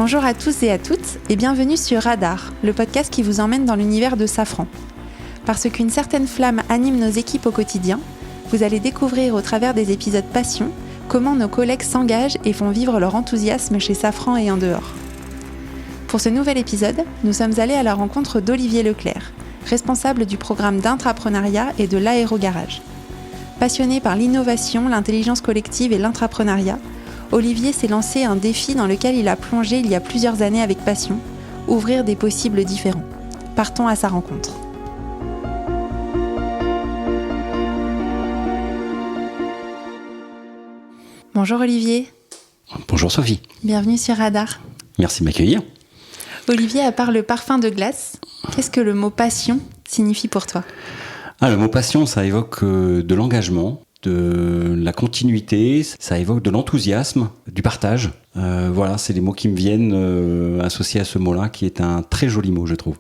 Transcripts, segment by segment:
Bonjour à tous et à toutes et bienvenue sur Radar, le podcast qui vous emmène dans l'univers de Safran. Parce qu'une certaine flamme anime nos équipes au quotidien, vous allez découvrir au travers des épisodes Passion comment nos collègues s'engagent et font vivre leur enthousiasme chez Safran et en dehors. Pour ce nouvel épisode, nous sommes allés à la rencontre d'Olivier Leclerc, responsable du programme d'intrapreneuriat et de l'aérogarage. Passionné par l'innovation, l'intelligence collective et l'intrapreneuriat, Olivier s'est lancé un défi dans lequel il a plongé il y a plusieurs années avec passion, ouvrir des possibles différents. Partons à sa rencontre. Bonjour Olivier. Bonjour Sophie. Bienvenue sur Radar. Merci de m'accueillir. Olivier, à part le parfum de glace, qu'est-ce que le mot passion signifie pour toi ? Le mot passion, ça évoque de l'engagement, de la continuité, ça évoque de l'enthousiasme, du partage. C'est des mots qui me viennent associés à ce mot-là, qui est un très joli mot, je trouve.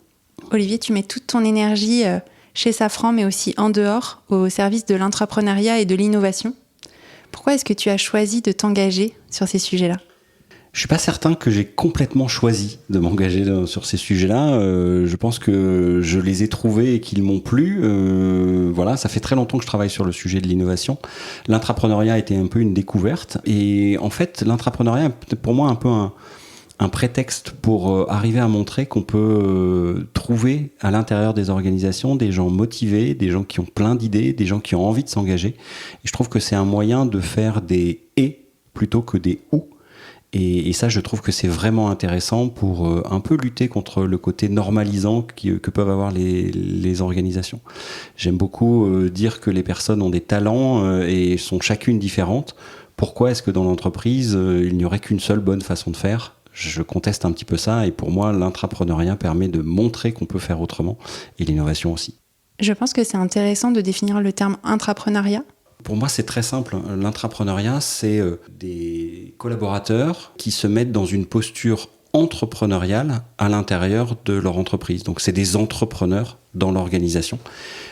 Olivier, tu mets toute ton énergie chez Safran, mais aussi en dehors, au service de l'intrapreneuriat et de l'innovation. Pourquoi est-ce que tu as choisi de t'engager sur ces sujets-là ? Je suis pas certain que j'ai complètement choisi de m'engager sur ces sujets-là. Je pense que je les ai trouvés et qu'ils m'ont plu. Ça fait très longtemps que je travaille sur le sujet de l'innovation. L'intrapreneuriat a été un peu une découverte. Et en fait, l'intrapreneuriat est pour moi un peu un prétexte pour arriver à montrer qu'on peut trouver à l'intérieur des organisations des gens motivés, des gens qui ont plein d'idées, des gens qui ont envie de s'engager. Et je trouve que c'est un moyen de faire des « et » plutôt que des « ou ». Et ça, je trouve que c'est vraiment intéressant pour un peu lutter contre le côté normalisant que peuvent avoir les organisations. J'aime beaucoup dire que les personnes ont des talents et sont chacune différentes. Pourquoi est-ce que dans l'entreprise, il n'y aurait qu'une seule bonne façon de faire ? Je conteste un petit peu ça et pour moi, l'intrapreneuriat permet de montrer qu'on peut faire autrement et l'innovation aussi. Je pense que c'est intéressant de définir le terme intrapreneuriat. Pour moi, c'est très simple. L'intrapreneuriat, c'est des collaborateurs qui se mettent dans une posture entrepreneuriale à l'intérieur de leur entreprise. Donc, c'est des entrepreneurs dans l'organisation,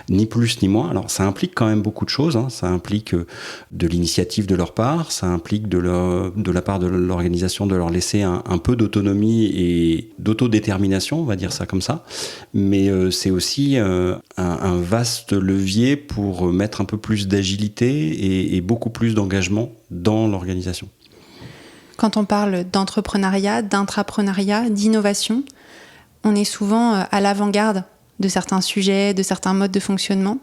ni plus ni moins. Alors, ça implique quand même beaucoup de choses. Ça implique de l'initiative de leur part, ça implique de la part de l'organisation de leur laisser un peu d'autonomie et d'autodétermination, on va dire ça comme ça. Mais c'est aussi un vaste levier pour mettre un peu plus d'agilité et beaucoup plus d'engagement dans l'organisation. Quand on parle d'entrepreneuriat, d'intrapreneuriat, d'innovation, on est souvent à l'avant-garde de certains sujets, de certains modes de fonctionnement.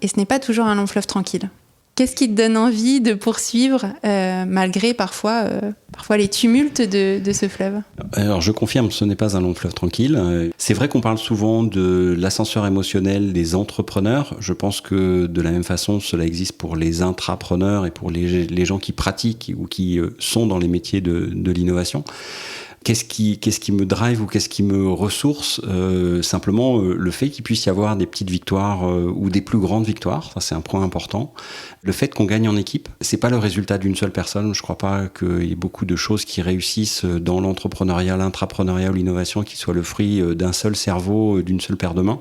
Et ce n'est pas toujours un long fleuve tranquille. Qu'est-ce qui te donne envie de poursuivre, malgré parfois les tumultes de ce fleuve ? Alors je confirme, ce n'est pas un long fleuve tranquille. C'est vrai qu'on parle souvent de l'ascenseur émotionnel des entrepreneurs. Je pense que de la même façon, cela existe pour les intrapreneurs et pour les gens qui pratiquent ou qui sont dans les métiers de l'innovation. Qu'est-ce qui me drive ou qu'est-ce qui me ressource ? Simplement le fait qu'il puisse y avoir des petites victoires ou des plus grandes victoires, ça c'est un point important. Le fait qu'on gagne en équipe, c'est pas le résultat d'une seule personne. Je crois pas qu'il y ait beaucoup de choses qui réussissent dans l'entrepreneuriat, l'intrapreneuriat ou l'innovation qui soient le fruit d'un seul cerveau, d'une seule paire de mains.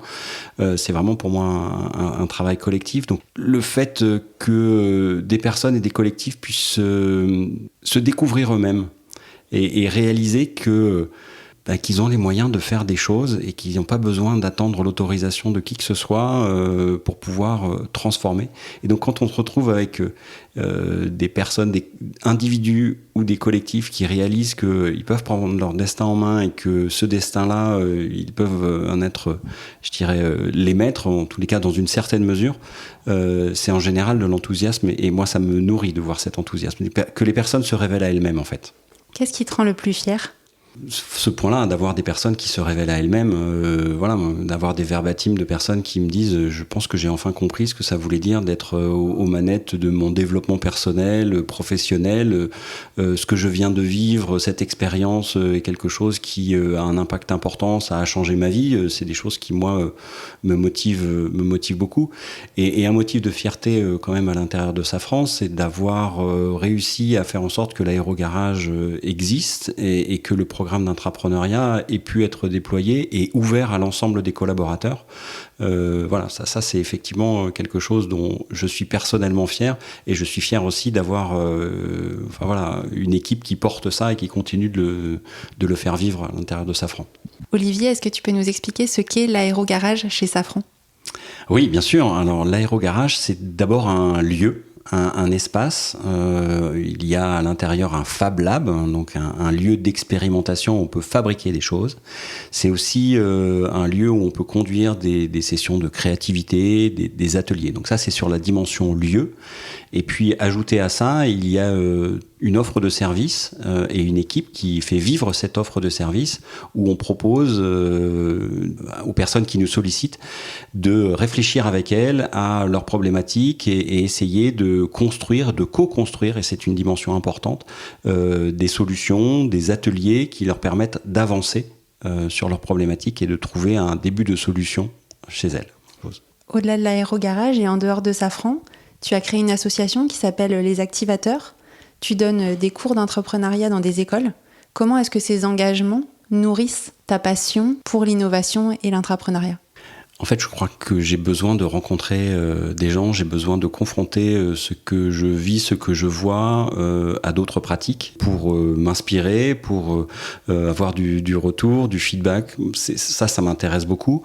C'est vraiment pour moi un travail collectif. Donc le fait que des personnes et des collectifs puissent se découvrir eux-mêmes et réaliser qu'ils ont les moyens de faire des choses et qu'ils n'ont pas besoin d'attendre l'autorisation de qui que ce soit pour pouvoir transformer. Et donc quand on se retrouve avec des personnes, des individus ou des collectifs qui réalisent qu'ils peuvent prendre leur destin en main et que ce destin-là, ils peuvent en être, je dirais, les maîtres, en tous les cas dans une certaine mesure, c'est en général de l'enthousiasme et moi ça me nourrit de voir cet enthousiasme, que les personnes se révèlent à elles-mêmes en fait. Qu'est-ce qui te rend le plus fier ? Ce point-là, d'avoir des personnes qui se révèlent à elles-mêmes, d'avoir des verbatims de personnes qui me disent je pense que j'ai enfin compris ce que ça voulait dire d'être aux manettes de mon développement personnel, professionnel, ce que je viens de vivre, cette expérience est quelque chose qui a un impact important, ça a changé ma vie, c'est des choses qui moi me motivent beaucoup. Et un motif de fierté quand même à l'intérieur de Safran, c'est d'avoir réussi à faire en sorte que l'aérogarage existe et que le programme programme d'intrapreneuriat ait pu être déployé et ouvert à l'ensemble des collaborateurs. Voilà, ça c'est effectivement quelque chose dont je suis personnellement fier, et je suis fier aussi d'avoir une équipe qui porte ça et qui continue de le faire vivre à l'intérieur de Safran. Olivier, est-ce que tu peux nous expliquer ce qu'est l'aérogarage chez Safran ? Oui, bien sûr. Alors l'aérogarage, c'est d'abord un lieu, un espace. Il y a à l'intérieur un Fab Lab, donc un lieu d'expérimentation où on peut fabriquer des choses. C'est aussi un lieu où on peut conduire des sessions de créativité, des ateliers. Donc ça, c'est sur la dimension lieu. Et puis, ajouté à ça, il y a une offre de service et une équipe qui fait vivre cette offre de service, où on propose aux personnes qui nous sollicitent de réfléchir avec elles à leurs problématiques et essayer de construire, de co-construire, et c'est une dimension importante, des solutions, des ateliers qui leur permettent d'avancer sur leurs problématiques et de trouver un début de solution chez elles. Au-delà de l'aérogarage et en dehors de Safran, tu as créé une association qui s'appelle Les Activateurs. Tu donnes des cours d'entrepreneuriat dans des écoles. Comment est-ce que ces engagements nourrissent ta passion pour l'innovation et l'entrepreneuriat ? En fait, je crois que j'ai besoin de rencontrer des gens, j'ai besoin de confronter ce que je vis, ce que je vois à d'autres pratiques pour m'inspirer, pour avoir du retour, du feedback. Ça m'intéresse beaucoup.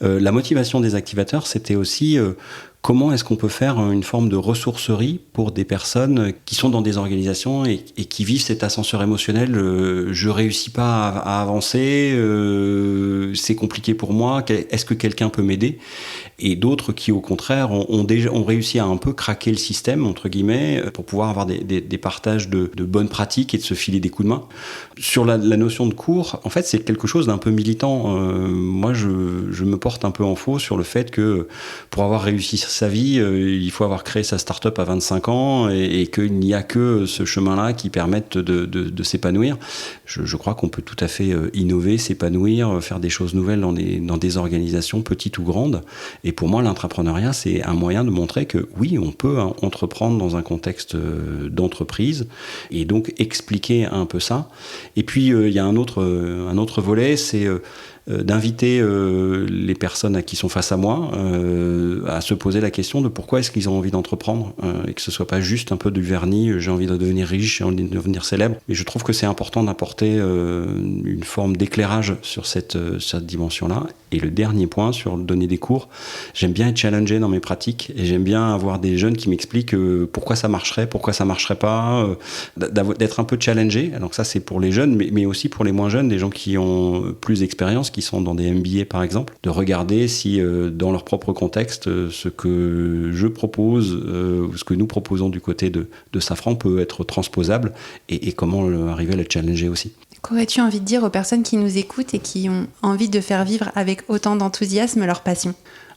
La motivation des activateurs, c'était aussi comment est-ce qu'on peut faire une forme de ressourcerie pour des personnes qui sont dans des organisations et qui vivent cet ascenseur émotionnel. Je réussis pas à avancer, c'est compliqué pour moi, est-ce que quelqu'un peut m'aider ? Et d'autres qui, au contraire, ont réussi à un peu craquer le système, entre guillemets, pour pouvoir avoir des partages de bonnes pratiques et de se filer des coups de main. Sur la notion de cours, en fait, c'est quelque chose d'un peu militant. Moi, je me porte un peu en faux sur le fait que pour avoir réussi sa vie, il faut avoir créé sa start-up à 25 ans et qu'il n'y a que ce chemin-là qui permette de s'épanouir. Je crois qu'on peut tout à fait innover, s'épanouir, faire des choses nouvelles dans des organisations petites ou grandes. Et pour moi, l'entrepreneuriat, c'est un moyen de montrer que oui, on peut entreprendre dans un contexte d'entreprise et donc expliquer un peu ça. Et puis, il y a un autre volet, c'est d'inviter les personnes qui sont face à moi à se poser la question de pourquoi est-ce qu'ils ont envie d'entreprendre et que ce soit pas juste un peu du vernis, j'ai envie de devenir riche, j'ai envie de devenir célèbre. Mais je trouve que c'est important d'apporter une forme d'éclairage sur cette dimension-là. Et le dernier point, sur donner des cours, j'aime bien être challengé dans mes pratiques et j'aime bien avoir des jeunes qui m'expliquent pourquoi ça marcherait pas, d'être un peu challengé. Donc ça, c'est pour les jeunes, mais aussi pour les moins jeunes, des gens qui ont plus d'expérience, qui sont dans des MBA par exemple, de regarder si dans leur propre contexte, ce que je propose ou ce que nous proposons du côté de Safran peut être transposable et comment arriver à le challenger aussi. Qu'aurais-tu envie de dire aux personnes qui nous écoutent et qui ont envie de faire vivre avec autant d'enthousiasme leur passion ?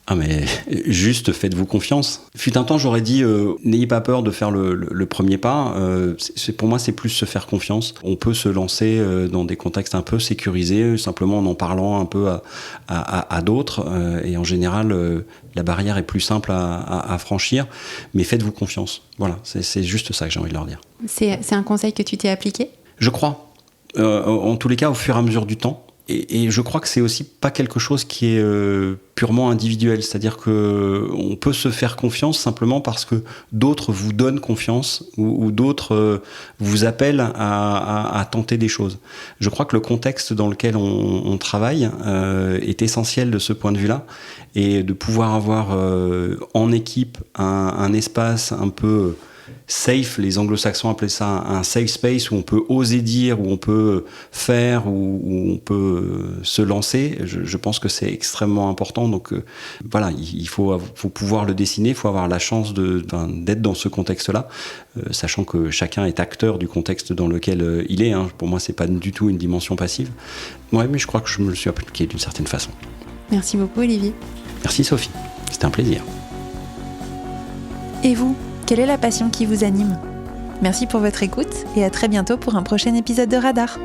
Ah mais juste faites-vous confiance. Fut un temps, j'aurais dit n'ayez pas peur de faire le premier pas. Pour moi, c'est plus se faire confiance. On peut se lancer dans des contextes un peu sécurisés, simplement en parlant un peu à d'autres. Et en général, la barrière est plus simple à franchir. Mais faites-vous confiance. Voilà, c'est juste ça que j'ai envie de leur dire. C'est un conseil que tu t'es appliqué ? Je crois. En tous les cas, au fur et à mesure du temps. Et je crois que c'est aussi pas quelque chose qui est purement individuel, c'est-à-dire que on peut se faire confiance simplement parce que d'autres vous donnent confiance ou d'autres vous appellent à tenter des choses. Je crois que le contexte dans lequel on travaille est essentiel de ce point de vue-là, et de pouvoir avoir en équipe un espace un peu safe, les anglo-saxons appelaient ça un safe space, où on peut oser dire, où on peut faire, où on peut se lancer. Je pense que c'est extrêmement important. Donc voilà, il faut pouvoir le dessiner, il faut avoir la chance d'être dans ce contexte-là, sachant que chacun est acteur du contexte dans lequel il est. Pour moi, c'est pas du tout une dimension passive. Ouais, mais je crois que je me le suis appliqué d'une certaine façon. Merci beaucoup, Olivier. Merci, Sophie. C'était un plaisir. Et vous ? Quelle est la passion qui vous anime ? Merci pour votre écoute et à très bientôt pour un prochain épisode de Radar.